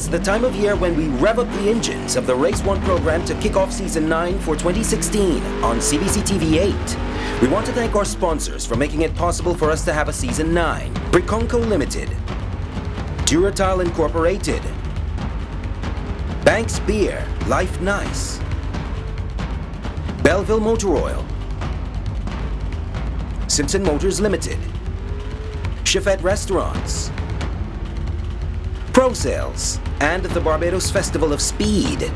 It's the time of year when we rev up the engines of the Race1 program to kick off Season 9 for 2016 on CBC TV 8. We want to thank our sponsors for making it possible for us to have a Season 9. Briconco Limited, Duratile Incorporated, Banks Beer, Life Nice, Belleville Motor Oil, Simpson Motors Limited, Chefette Restaurants, Pro Sales, and the Barbados Festival of Speed.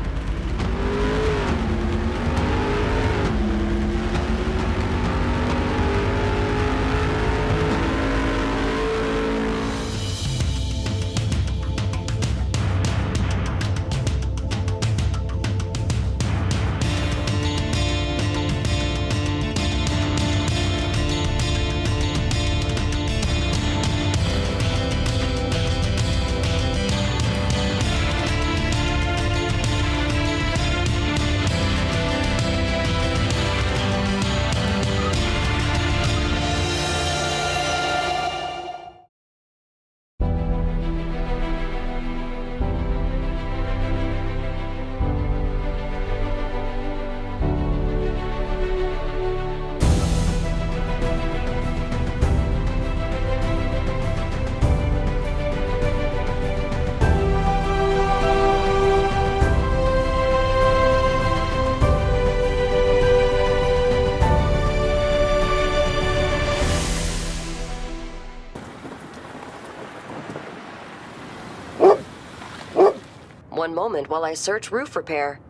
One moment while I search roof repair.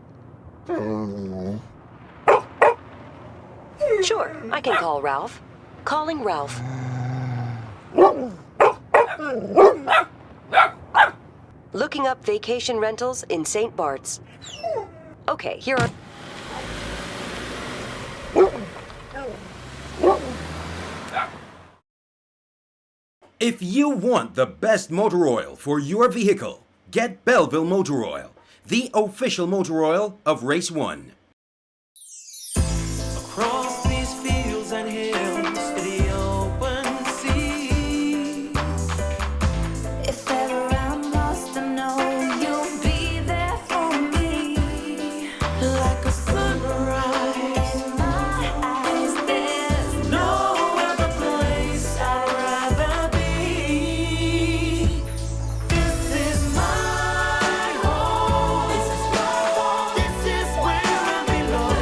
Sure, I can call Ralph. Calling Ralph. Looking up vacation rentals in St. Bart's. Okay, here are... If you want the best motor oil for your vehicle, get Belleville Motor Oil, the official motor oil of Race1. Across these fields and hills to the open sea. If ever I'm lost, I know you'll be there for me. Like a sunrise In my eyes, there's no other place I'd rather be. This is my home. This is where I belong.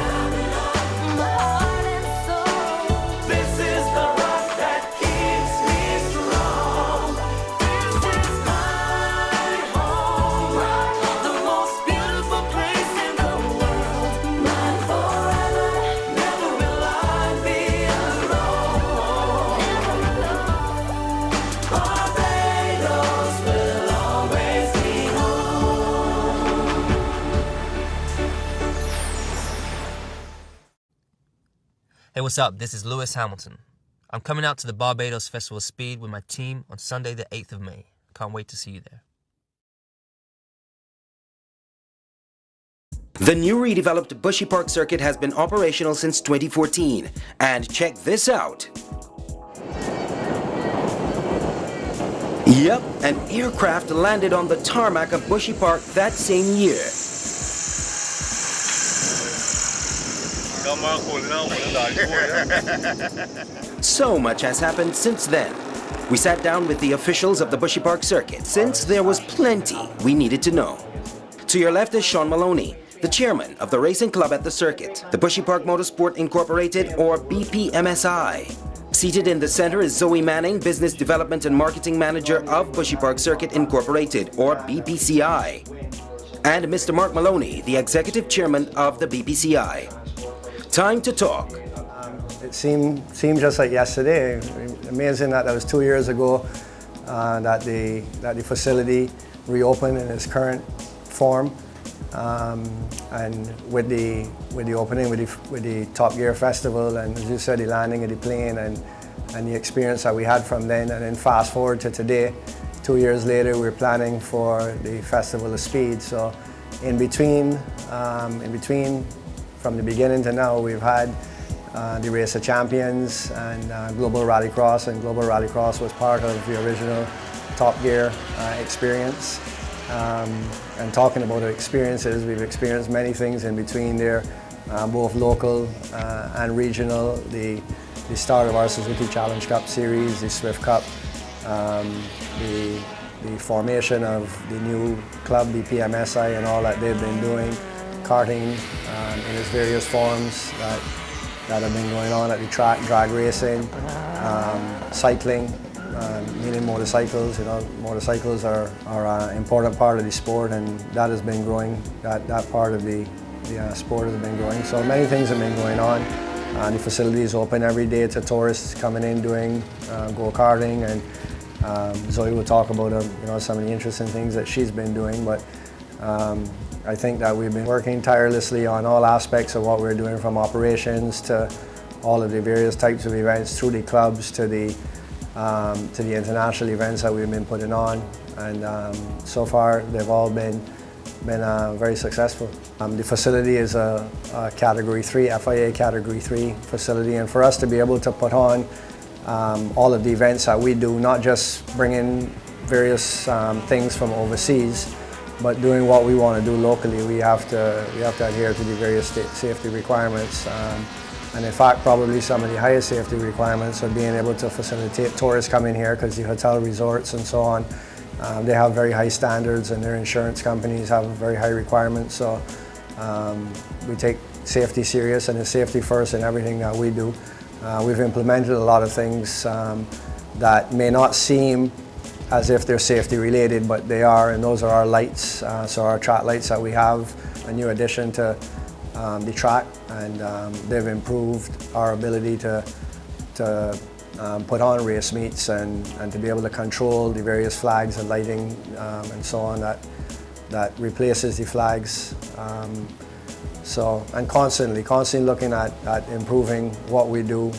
my heart and soul. This is the rock that keeps me strong. This is my home, the most beautiful place in the world. Mine forever, Never will I be alone. Barbados will always be home. Hey, what's up? This is Lewis Hamilton. I'm coming out to the Barbados Festival of Speed with my team on Sunday the 8th of May. Can't wait to see you there. The new redeveloped Bushy Park Circuit has been operational since 2014. And check this out. Yep, an aircraft landed on the tarmac of Bushy Park that same year. So much has happened since then. We sat down with the officials of the Bushy Park Circuit since there was plenty we needed to know. To your left is Sean Maloney, the chairman of the racing club at the circuit, the Bushy Park Motorsport Incorporated, or BPMSI. Seated in the center is Zoe Manning, business development and marketing manager of Bushy Park Circuit Incorporated, or BPCI. And Mr. Mark Maloney, the executive chairman of the BPCI. Time to talk. It seemed just like yesterday. Amazing that was 2 years ago that the facility reopened in its current form, and with the opening, with the Top Gear Festival, and as you said, the landing of the plane, and the experience that we had from then, and then fast forward to today, 2 years later, we're planning for the Festival of Speed. So in between, from the beginning to now, we've had the Race of Champions and Global Rallycross, and Global Rallycross was part of the original Top Gear experience. And talking about our experiences, we've experienced many things in between there, both local and regional. The start of our Suzuki Challenge Cup series, the Swift Cup, the formation of the new club, the PMSI, and all that they've been doing, karting in its various forms that have been going on at the track, drag racing, cycling, meaning motorcycles. You know, motorcycles are an important part of the sport, and that has been growing. That part of the sport has been growing. So many things have been going on. The facility is open every day to tourists coming in doing go-karting, and Zoe will talk about some of the interesting things that she's been doing. But I think that we've been working tirelessly on all aspects of what we're doing, from operations to all of the various types of events, through the clubs to the international events that we've been putting on, and so far they've all been very successful. The facility is a Category 3, FIA Category 3 facility, and for us to be able to put on all of the events that we do, not just bringing various things from overseas, but doing what we want to do locally, we have to adhere to the various safety requirements. And in fact, probably some of the highest safety requirements are being able to facilitate tourists coming here, because the hotel resorts and so on, they have very high standards, and their insurance companies have very high requirements. So we take safety serious, and it's safety first in everything that we do. We've implemented a lot of things that may not seem as if they're safety related, but they are, and those are our lights. So our track lights that we have, a new addition to the track, and they've improved our ability to put on race meets and to be able to control the various flags and lighting and so on that replaces the flags. And constantly looking at improving what we do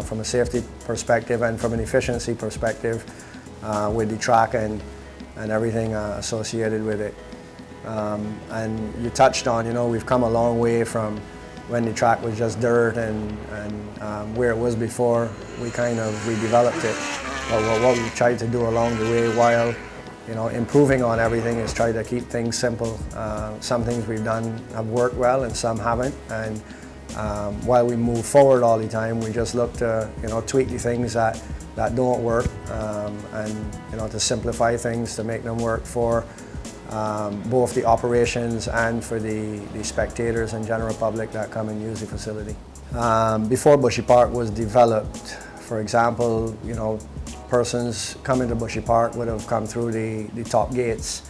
from a safety perspective and from an efficiency perspective with the track and everything associated with it. And you touched on, we've come a long way from when the track was just dirt and where it was before. We kind of redeveloped it. But what we tried to do along the way, while improving on everything, is try to keep things simple. Some things we've done have worked well, and some haven't. And while we move forward all the time, we just look to tweak the things that don't work, and to simplify things to make them work for both the operations and for the spectators and general public that come and use the facility. Before Bushy Park was developed, for example, persons coming to Bushy Park would have come through the top gates,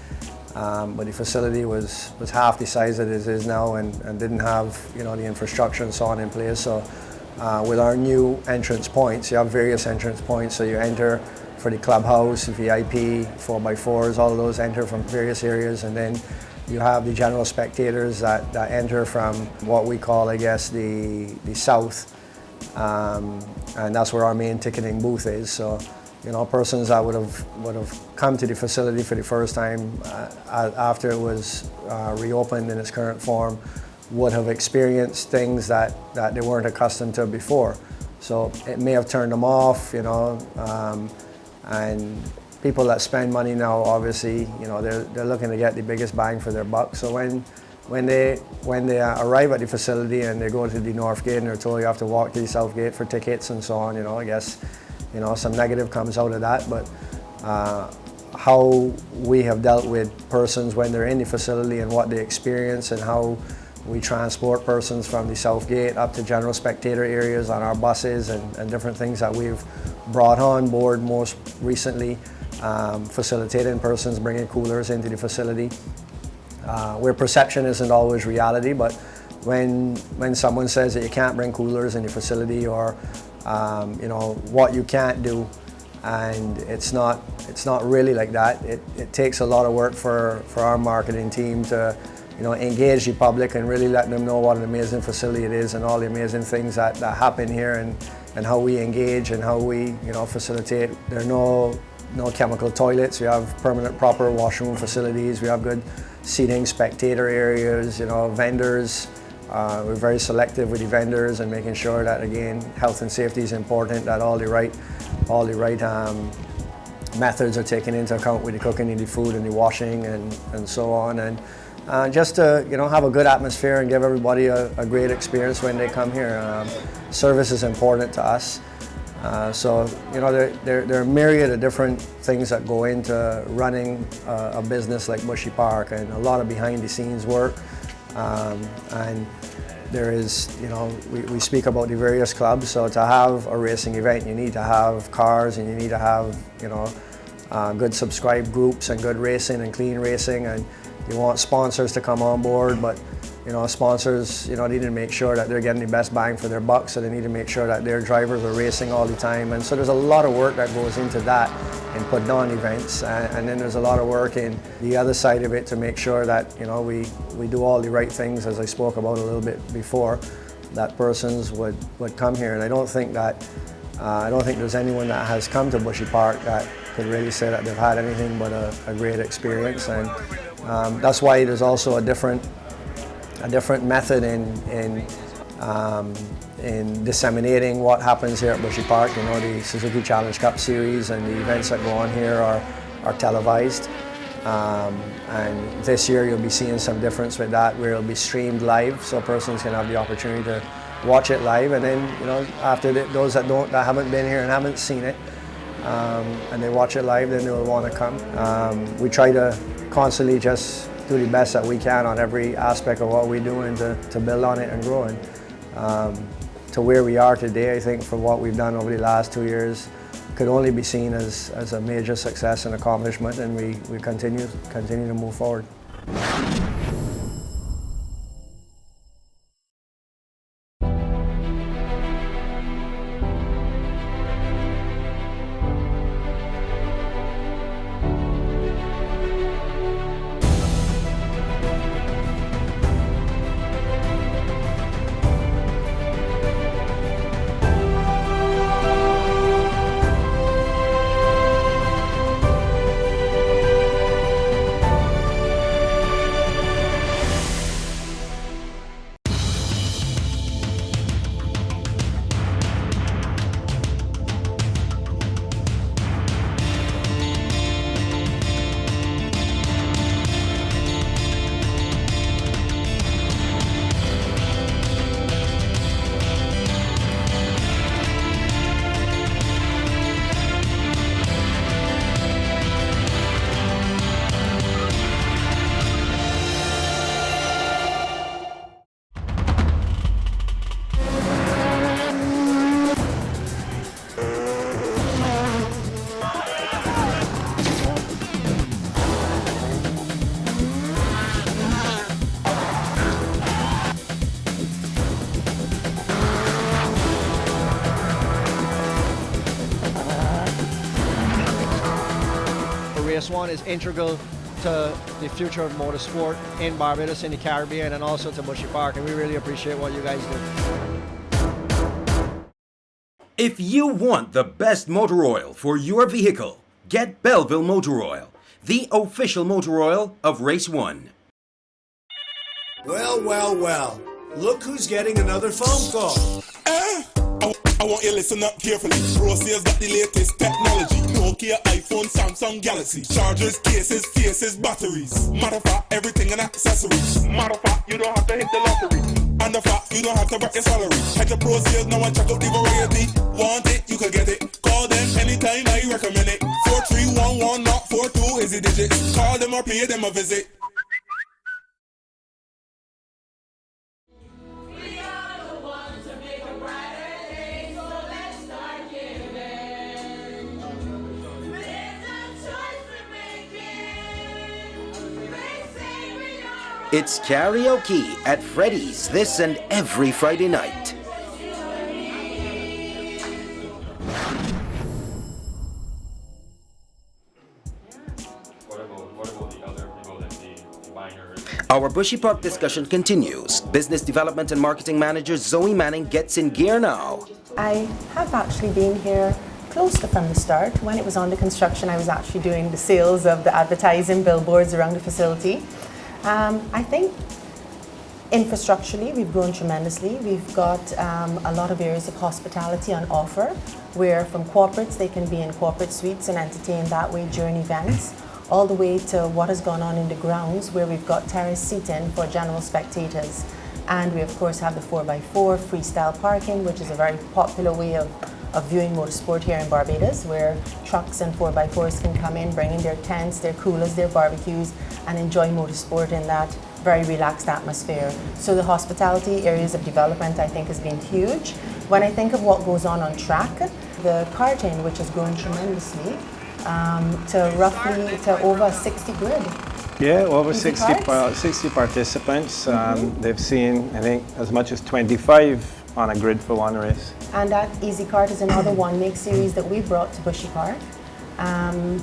but the facility was half the size that it is now, and didn't have the infrastructure and so on in place. So with our new entrance points, you have various entrance points. So you enter for the clubhouse, VIP, 4x4s, all of those enter from various areas, and then you have the general spectators that enter from what we call, I guess, the south, and that's where our main ticketing booth is. So, persons that would have come to the facility for the first time after it was reopened in its current form would have experienced things that they weren't accustomed to before. So it may have turned them off, and people that spend money now, obviously, they're looking to get the biggest bang for their buck. So when they arrive at the facility and they go to the north gate and they're told you have to walk to the south gate for tickets and so on, I guess, some negative comes out of that. But how we have dealt with persons when they're in the facility and what they experience, and how we transport persons from the south gate up to general spectator areas on our buses, and different things that we've brought on board, most recently facilitating persons bringing coolers into the facility, where perception isn't always reality. But when someone says that you can't bring coolers in the facility, or what you can't do, and it's not really like that. It takes a lot of work for our marketing team to engage the public and really let them know what an amazing facility it is, and all the amazing things that happen here, and how we engage and how we facilitate. There are no chemical toilets. We have permanent proper washroom facilities. We have good seating, spectator areas, vendors. We're very selective with the vendors and making sure that, again, health and safety is important, that all the right methods are taken into account with the cooking and the food and the washing and so on. And just to have a good atmosphere and give everybody a great experience when they come here. Service is important to us. So there are a myriad of different things that go into running a business like Bushy Park, and a lot of behind the scenes work. And there is, we speak about the various clubs, so to have a racing event you need to have cars, and you need to have good subscribed groups and good racing and clean racing, and you want sponsors to come on board, but sponsors need to make sure that they're getting the best bang for their buck, so they need to make sure that their drivers are racing all the time. And so there's a lot of work that goes into that in putting on events, and then there's a lot of work in the other side of it to make sure that we do all the right things, as I spoke about a little bit before, that persons would come here. And I don't think there's anyone that has come to Bushy Park that could really say that they've had anything but a great experience. And that's why there's also a different method in disseminating what happens here at Bushy Park. The Suzuki Challenge Cup Series and the events that go on here are televised. And this year you'll be seeing some difference with that, where it'll be streamed live, so persons can have the opportunity to watch it live. And then, after those that haven't been here and haven't seen it, and they watch it live, then they'll want to come. We try to constantly just do the best that we can on every aspect of what we do, and to build on it and grow. And to where we are today, I think for what we've done over the last 2 years could only be seen as a major success and accomplishment, and we continue to move forward. Race1 is integral to the future of motorsport in Barbados, in the Caribbean, and also to Bushy Park, and we really appreciate what you guys do. If you want the best motor oil for your vehicle, get Belleville Motor Oil, the official motor oil of Race1. Well. Look who's getting another phone call. I want you to listen up carefully. Rosea's got the latest technology. Nokia, iPhone, Samsung Galaxy. Chargers, cases, faces, batteries. Matter of fact, everything and accessories. Matter of fact, you don't have to hit the lottery. And the fact, you don't have to break your salary. Head to Pro Sales now and check out the variety. Want it, you can get it. Call them anytime, I recommend it. 4311, not 42 is the digits. Call them or pay them a visit. It's karaoke at Freddy's this and every Friday night. Our Bushy Park discussion continues. Business Development and Marketing Manager Zoe Manning gets in gear now. I have actually been here close to from the start. When it was under construction, I was actually doing the sales of the advertising billboards around the facility. I think Infrastructurally, we've grown tremendously. We've got a lot of areas of hospitality on offer, where from corporates, they can be in corporate suites and entertain that way during events, all the way to what has gone on in the grounds, where we've got terrace seating for general spectators. And we, of course, have the 4x4 freestyle parking, which is a very popular way of viewing motorsport here in Barbados, where trucks and 4x4s can come in, bring in their tents, their coolers, their barbecues, and enjoy motorsport in that very relaxed atmosphere. So the hospitality areas of development, I think, has been huge. When I think of what goes on track, the karting, which has grown tremendously, to over 60 grid. Yeah, over Easy 60 carts? 60 participants. They've seen, I think, as much as 25 on a grid for one race. And that Easy Kart is another one-make series that we brought to Bushy Park.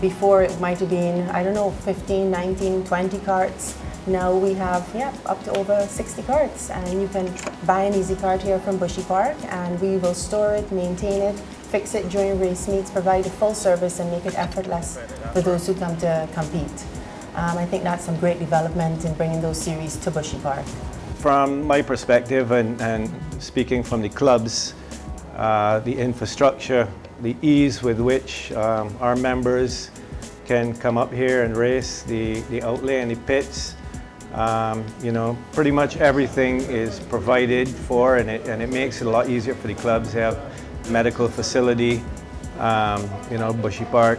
Before it might have been, I don't know, 15, 19, 20 carts. Now we have, up to over 60 carts. And you can buy an Easy Kart here from Bushy Park, and we will store it, maintain it, fix it during race meets, provide a full service, and make it effortless for those who come to compete. I think that's some great development in bringing those series to Bushy Park. From my perspective, and speaking from the clubs, the infrastructure, the ease with which our members can come up here and race, the outlay and the pits, you know, pretty much everything is provided for, and it makes it a lot easier for the clubs. They have medical facility. You know, Bushy Park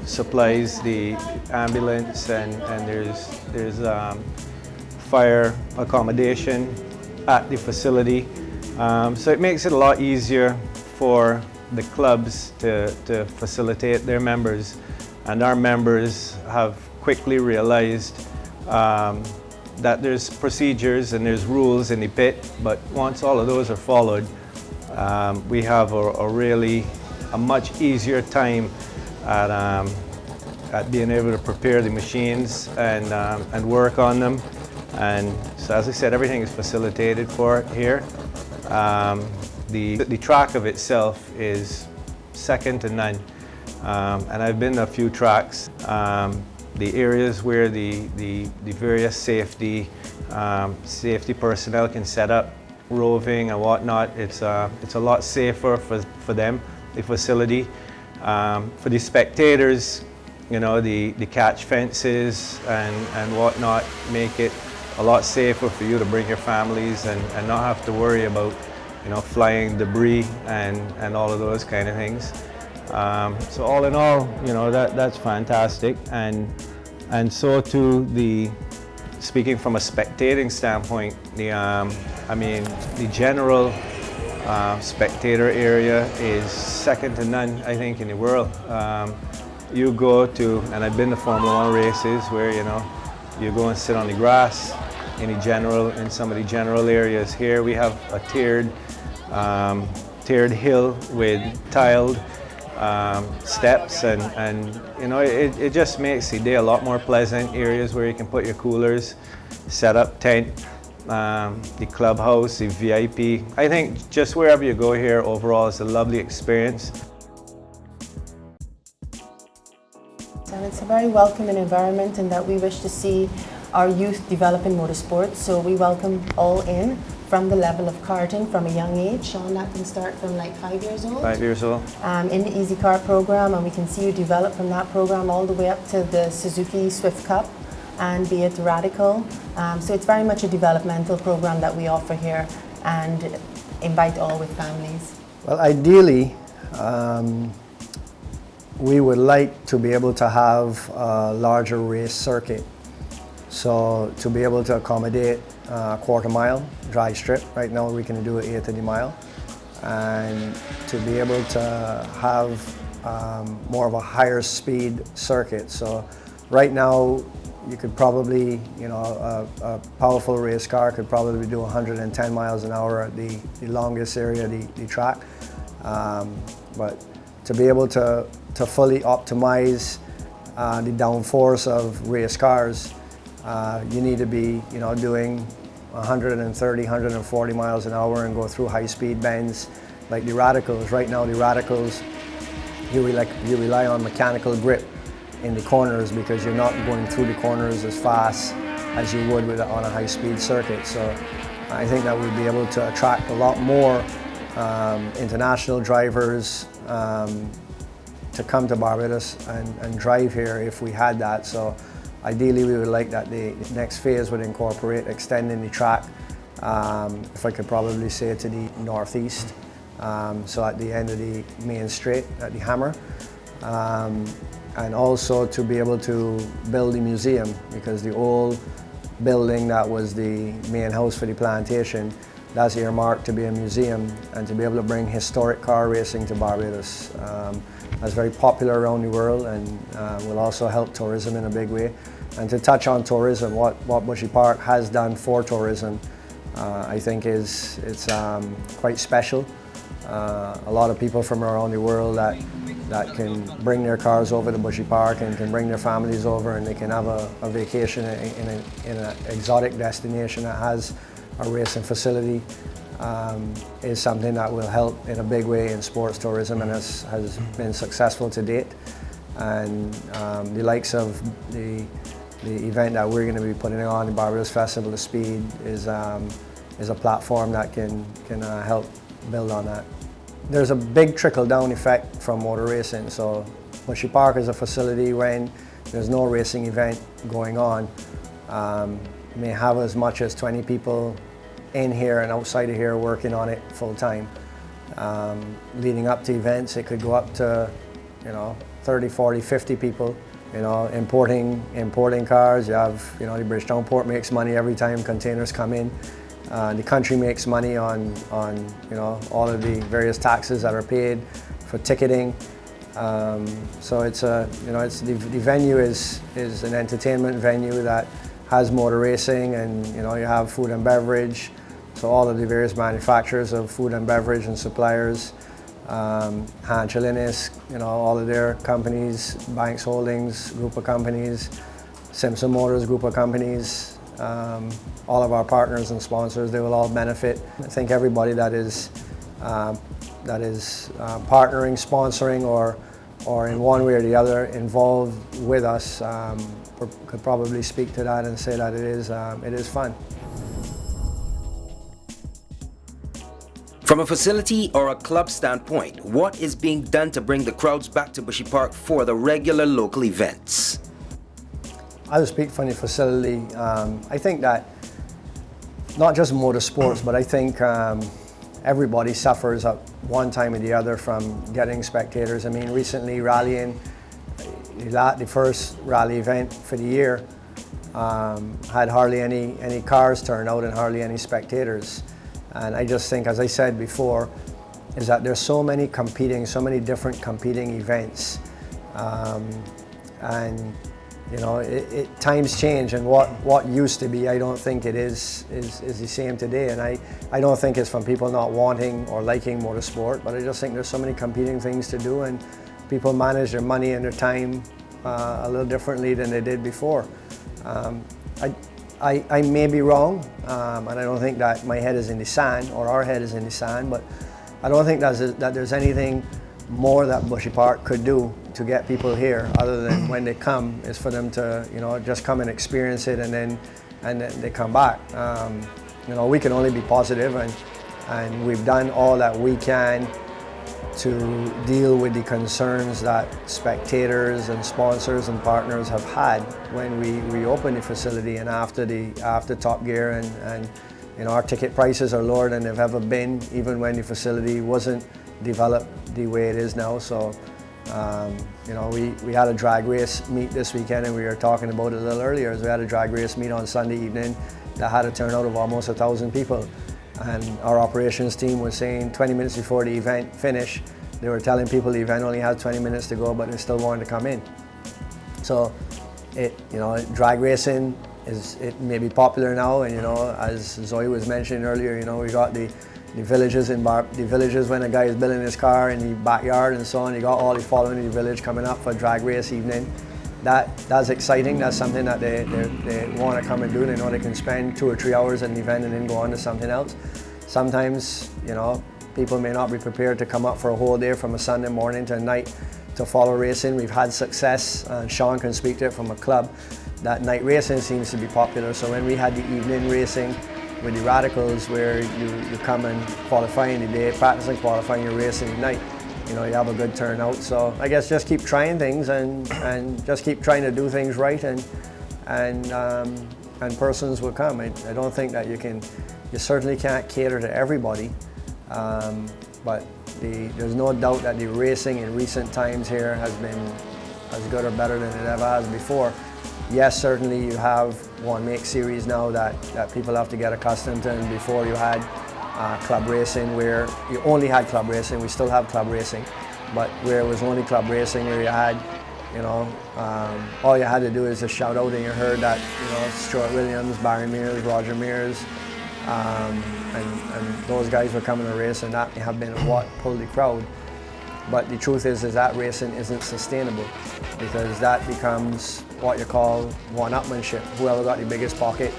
supplies the ambulance, and there's fire accommodation at the facility. So it makes it a lot easier for the clubs to facilitate their members. And our members have quickly realized that there's procedures and there's rules in the pit, but once all of those are followed, we have a much easier time at being able to prepare the machines and work on them. And so, as I said, everything is facilitated for here. The track of itself is second to none. And I've been to a few tracks. The areas where the various safety personnel can set up roving and whatnot, it's a lot safer for them, the facility. For the spectators, you know, the catch fences and whatnot make it a lot safer for you to bring your families and not have to worry about, you know, flying debris and all of those kind of things. So all in all, you know, that's fantastic. And so too, speaking from a spectating standpoint, I mean, the general spectator area is second to none, I think, in the world. You go to, and I've been to Formula 1 races where, you know, you go and sit on the grass in some of the general areas. Here we have a tiered hill with tiled steps, and you know, it just makes the day a lot more pleasant. Areas where you can put your coolers, set up tent, the clubhouse, the VIP. I think just wherever you go here, overall, it's a lovely experience. And it's a very welcoming environment in that we wish to see our youth develop in motorsports. So we welcome all in from the level of karting from a young age. Sean, that can start from like 5 years old. 5 years old. In the Easy Kart program, and we can see you develop from that program all the way up to the Suzuki Swift Cup, and be it Radical. So it's very much a developmental program that we offer here and invite all with families. Well, ideally, we would like to be able to have a larger race circuit. So to be able to accommodate a quarter-mile dry strip, right now we can do an eighth of the mile, and to be able to have more of a higher speed circuit. So right now you could probably, you know, a powerful race car could probably do 110 miles an hour at the longest area, the track. But to be able to fully optimize the downforce of race cars, you need to be, you know, doing 130, 140 miles an hour and go through high-speed bends like the Radicals. Right now, the Radicals, you rely on mechanical grip in the corners because you're not going through the corners as fast as you would on a high-speed circuit. So I think that we'd be able to attract a lot more international drivers to come to Barbados and drive here if we had that. So ideally we would like that the next phase would incorporate extending the track, if I could probably say to the northeast, so at the end of the main straight at the Hammer, and also to be able to build a museum, because the old building that was the main house for the plantation, that's earmarked to be a museum, and to be able to bring historic car racing to Barbados. That's very popular around the world, and will also help tourism in a big way. And to touch on tourism, what Bushy Park has done for tourism, I think it's quite special. A lot of people from around the world that can bring their cars over to Bushy Park and can bring their families over, and they can have a vacation in an exotic destination that has a racing facility, is something that will help in a big way in sports tourism, and has been successful to date. And the likes of the event that we're going to be putting on, the Barbados Festival of Speed, is a platform that can help build on that. There's a big trickle-down effect from motor racing. So Bushy Park is a facility when there's no racing event going on. May have as much as 20 people in here and outside of here working on it full time. Leading up to events, it could go up to 30, 40, 50 people. Importing cars. You have the Bridgetown Port makes money every time containers come in. The country makes money on all of the various taxes that are paid for ticketing. So it's the venue is an entertainment venue that has motor racing, and you have food and beverage. So all of the various manufacturers of food and beverage and suppliers, Hanchelinis, all of their companies, Banks Holdings group of companies, Simpson Motors group of companies, all of our partners and sponsors, they will all benefit. I think everybody that is partnering, sponsoring, or in one way or the other involved with us could probably speak to that and say that it is fun. From a facility or a club standpoint, what is being done to bring the crowds back to Bushy Park for the regular local events? I'll speak from the facility. I think that not just motorsports, but I think everybody suffers at one time or the other from getting spectators. I mean, recently rallying, the first rally event for the year had hardly any cars turned out and hardly any spectators. And I just think, as I said before, is that there's so many different competing events, and times change, and what used to be, I don't think it is the same today. And I don't think it's from people not wanting or liking motorsport, but I just think there's so many competing things to do, and people manage their money and their time a little differently than they did before. I may be wrong, and I don't think that my head is in the sand or our head is in the sand, but I don't think that there's anything more that Bushy Park could do to get people here, other than when they come, is for them to just come and experience it, and then they come back. We can only be positive, and we've done all that we can to deal with the concerns that spectators and sponsors and partners have had when we reopened the facility and after Top Gear, and our ticket prices are lower than they've ever been, even when the facility wasn't developed the way it is now. So we had a drag race meet this weekend, and we were talking about it a little earlier, as we had a drag race meet on Sunday evening that had a turnout of almost 1,000 people. And our operations team was saying 20 minutes before the event finished, they were telling people the event only had 20 minutes to go, but they still wanted to come in. So drag racing it may be popular now, and as Zoe was mentioning earlier, we got the villages the villages when a guy is building his car in the backyard and so on. You got all the following the village coming up for drag race evening. That's exciting. That's something that they want to come and do. They know they can spend 2 or 3 hours at an event and then go on to something else. Sometimes, people may not be prepared to come up for a whole day from a Sunday morning to a night to follow racing. We've had success, and Sean can speak to it from a club, that night racing seems to be popular. So when we had the evening racing with the radicals, where you come and qualify in the day, practice and qualify, and you're racing at night, you know, you have a good turnout. So I guess just keep trying things and just keep trying to do things right, and persons will come. I don't think that you certainly can't cater to everybody, but there's no doubt that the racing in recent times here has been as good or better than it ever has before. Yes, certainly you have one make series now that people have to get accustomed to, and before you had club racing, where you only had club racing. We still have club racing, but where it was only club racing, where you had, you know, all you had to do is just shout out and you heard that, you know, Stuart Williams, Barry Mears, Roger Mears, and those guys were coming to race, and that may have been what pulled the crowd. But the truth is that racing isn't sustainable, because that becomes what you call one-upmanship. Whoever got the biggest pocket,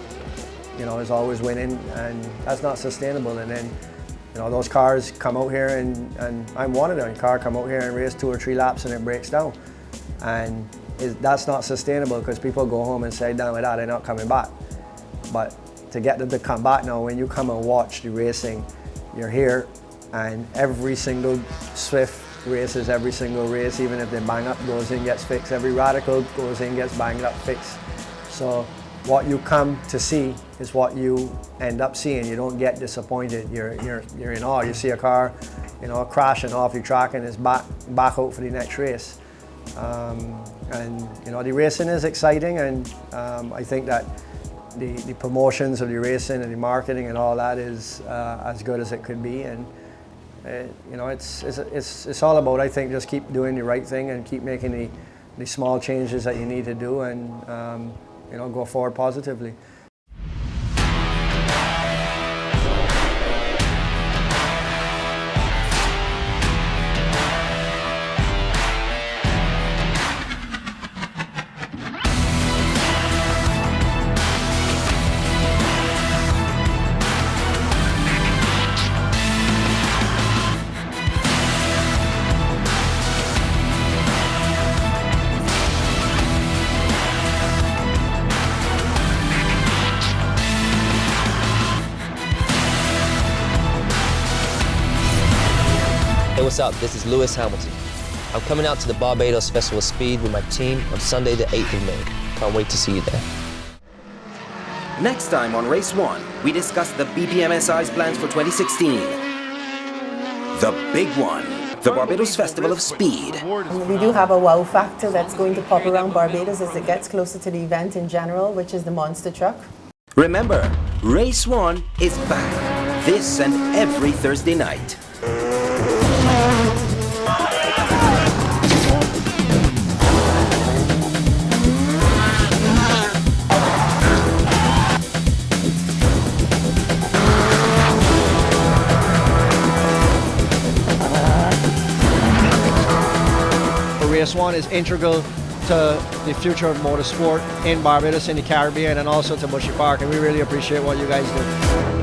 you know, is always winning, and that's not sustainable. And then, you know, those cars come out here, and I'm one of them. A car come out here and race 2 or 3 laps and it breaks down. And that's not sustainable, because people go home and say, down with that, they're not coming back. But to get them to come back now, when you come and watch the racing, you're here, and every single Swift races, every single race, even if they bang up, goes in, gets fixed. Every radical goes in, gets banged up, fixed. So what you come to see is what you end up seeing. You don't get disappointed. You're in awe. You see a car, you know, crashing off the track and it's back out for the next race. And you know, the racing is exciting, and I think that the promotions of the racing and the marketing and all that is as good as it could be. And you know, it's all about, I think, just keep doing the right thing and keep making the small changes that you need to do, and you know, go forward positively. Hey, what's up? This is Lewis Hamilton. I'm coming out to the Barbados Festival of Speed with my team on Sunday the 8th of May. Can't wait to see you there. Next time on Race 1, we discuss the BPMSI's plans for 2016. The big one, the Barbados Festival of Speed. We do have a wow factor that's going to pop around Barbados as it gets closer to the event in general, which is the monster truck. Remember, Race 1 is back this and every Thursday night. Race1 is integral to the future of motorsport in Barbados, in the Caribbean, and also to Bushy Park, and we really appreciate what you guys do.